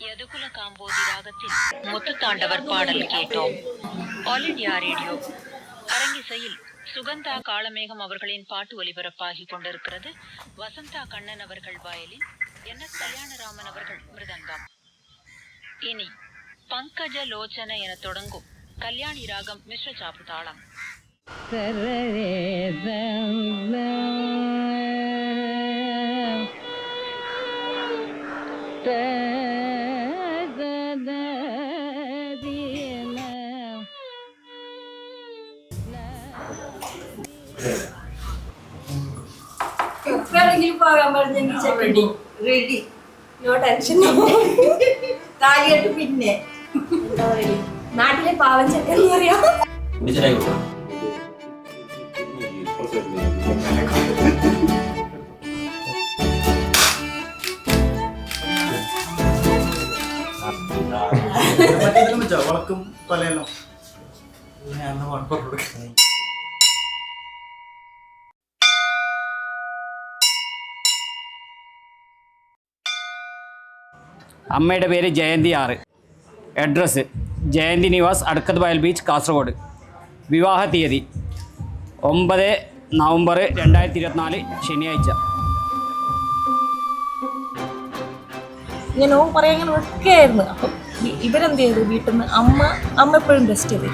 யதுகுல காம்போதி ராகத்தில் முத்துத்தாண்டவர் பாடல் கேட்டோம். ஆல் இண்டியா ரேடியோ அரங்கிசையில் சுகந்தா காளமேகம் அவர்களின் பாட்டு ஒலிபரப்பாகி கொண்டிருக்கிறது. வசந்தா கண்ணன் அவர்கள் வயலின், NS கல்யாணராமன் அவர்கள் மிருதங்கம். இனி பங்கஜ லோச்சன என தொடங்கும் கல்யாணி ராகம் மிஸ்ர சாப்பு தாளம். റെഡി നോ ടെൻഷൻ താലിയായിട്ട് പിന്നെ നാട്ടിലെ പാവൻ ചക്കൻ എന്ന് പറയാം. വളക്കും പലയല്ലോ അമ്മയുടെ പേര് ജയന്തി ആറ്. അഡ്രസ്സ് ജയന്തി നിവാസ്, അടക്കത്ത് വയൽ ബീച്ച്, കാസർഗോഡ്. വിവാഹ തീയതി 9 നവംബർ 2024 ശനിയാഴ്ച. ഞാൻ പറയാൻ ഇങ്ങനെ വെക്കുകയായിരുന്നു. അപ്പം ഇവരെന്ത് ചെയ്തു, വീട്ടിൽ നിന്ന് അമ്മ എപ്പോഴും ബെസ്റ്റ് ചെയ്തു.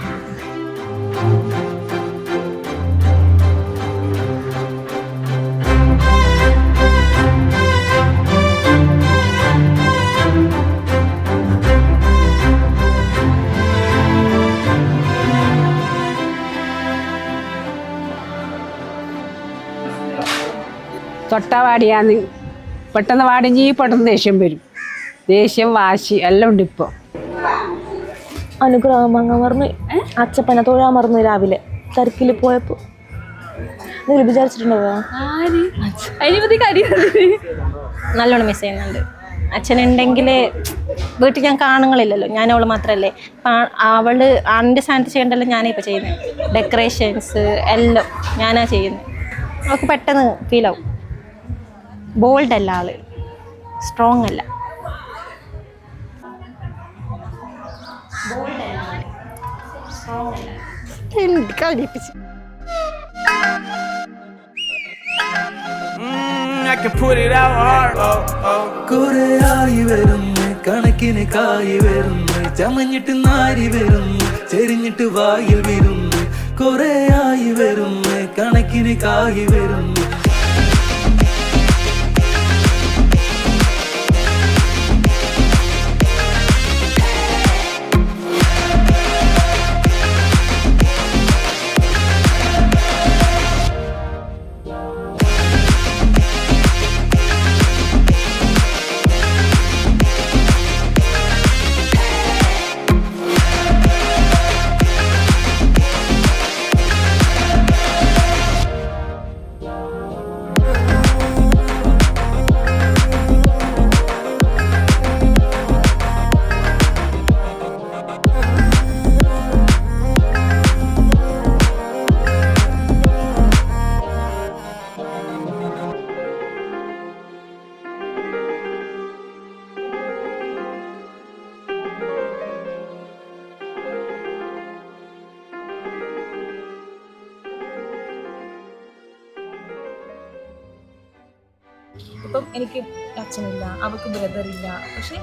തൊട്ടവാടിയാന്ന് പെട്ടെന്ന് വാടിഞ്ഞ് പെട്ടെന്ന് ദേഷ്യം വരും. ദേഷ്യം, വാശി എല്ലാം ഉണ്ട് ഇപ്പോൾ. അനുഗ്രഹം അങ്ങ് മറന്നു, അച്ചപ്പനെ തൊഴാൻ മറന്നു. രാവിലെ തിരക്കിൽ പോയപ്പോൾ നിങ്ങൾ വിചാരിച്ചിട്ടുണ്ടോ? നല്ലോണം മിസ് ചെയ്യുന്നുണ്ട്. അച്ഛനുണ്ടെങ്കിൽ വീട്ടിൽ ഞാൻ കാണുങ്ങളില്ലല്ലോ, ഞാൻ അവൾ മാത്രമല്ലേ. അവള് ആണിൻ്റെ സ്ഥാനത്ത് ചെയ്യേണ്ടല്ലോ ഞാനേ ഇപ്പോൾ ചെയ്യുന്നത്. ഡെക്കറേഷൻസ് എല്ലാം ഞാനാ ചെയ്യുന്നത്. അവൾക്ക് പെട്ടെന്ന് ഫീലാവും. ബോൾഡ് അല്ല ആള്, സ്ട്രോങ് അല്ല. കുറേയായി വരുന്നു കണക്കിന് കായി വരുന്നു, ചമഞ്ഞിട്ട് നാരി വരുന്നു, ചെരിഞ്ഞിട്ട് വായിൽ വരുന്നു. കുറേയായി വരുന്നു കണക്കിന് കായി വരുന്നു. ഇപ്പം എനിക്ക് അച്ഛനില്ല, അവൾക്ക് ബ്രദറില്ല. പക്ഷെ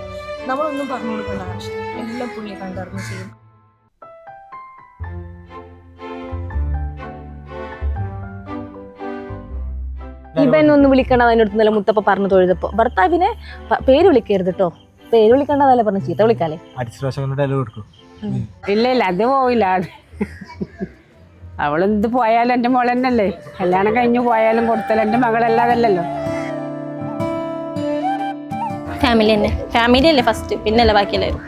നമ്മളൊന്നും പറഞ്ഞു കൊടുക്കേണ്ട ആവശ്യം, എല്ലാം പുള്ളി കണ്ടറിഞ്ഞ് ചെയ്യും. ഇവനൊന്ന് വിളിക്കണ്ട, അതിനടുത്ത് നില മുത്തപ്പ പറഞ്ഞു തൊഴുതപ്പോ ഭർത്താവിനെ പേര് വിളിക്കരുത് കേട്ടോ. പേര് വിളിക്കണ്ടതല്ലേ പറഞ്ഞു, ചീത്ത വിളിക്കാലേ. ഇല്ല അത് പോയില്ല. അവളെന്ത് പോയാലും എൻ്റെ മോൾ തന്നെയല്ലേ. കല്യാണം കഴിഞ്ഞു പോയാലും കൊടുത്താലും എൻ്റെ മകളല്ലാതല്ലോ. ഫാമിലി തന്നെ, ഫാമിലി അല്ലേ ഫസ്റ്റ്, പിന്നല്ലേ ബാക്കിയല്ലായിരുന്നു.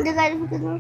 ഇത് കഴിപ്പിക്കുന്നു